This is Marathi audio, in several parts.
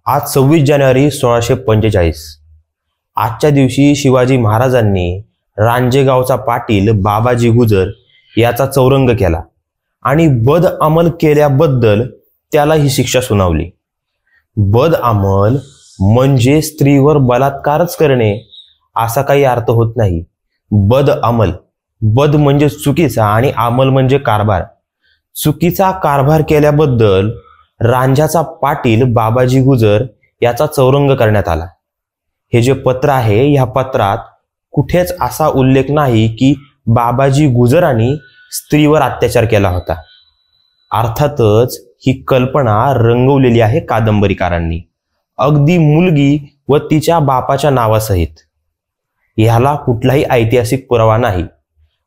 आज 26 जानेवारी 1645. आजच्या दिवशी शिवाजी महाराजांनी रांजेगावचा पाटील बाबाजी गुजर याचा चौरंग केला आणि बद अंमल केल्याबद्दल त्याला ही शिक्षा सुनावली. बद अंमल म्हणजे स्त्रीवर बलात्कारच करणे असा काही अर्थ होत नाही. बद अंमल, बद म्हणजे चुकीचा आणि अंमल म्हणजे कारभार. चुकीचा कारभार केल्याबद्दल रांजाचा पाटील बाबाजी गुजर याचा चौरंग करण्यात आला. हे जे पत्र आहे ह्या पत्रात कुठेच असा उल्लेख नाही की बाबाजी गुजरांनी स्त्रीवर अत्याचार केला होता. अर्थातच ही कल्पना रंगवलेली आहे कादंबरीकारांनी, अगदी मुलगी व तिच्या बापाच्या नावासहित. ह्याला कुठलाही ऐतिहासिक पुरावा नाही.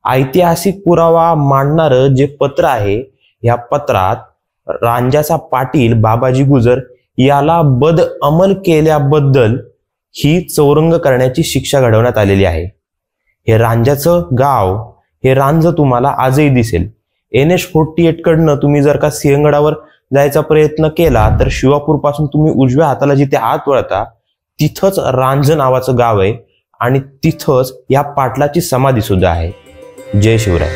ऐतिहासिक पुरावा मांडणारं जे पत्र आहे ह्या पत्रात रांजाचा पाटील बाबाजी गुजर याला बद अंमल केल्याबद्दल ही चौरंग करण्याची शिक्षा घडवण्यात आलेली आहे. हे रांजाचं गाव, हे रांज तुम्हाला आजही दिसेल. NH-48 कडनं तुम्ही जर का सिंहगडावर जायचा प्रयत्न केला तर शिवापूर पासून तुम्ही उजव्या हाताला जिथे हात वळता तिथंच रांज नावाचं गाव आहे आणि तिथंच या पाटलाची समाधी सुद्धा आहे. जय शिवराय.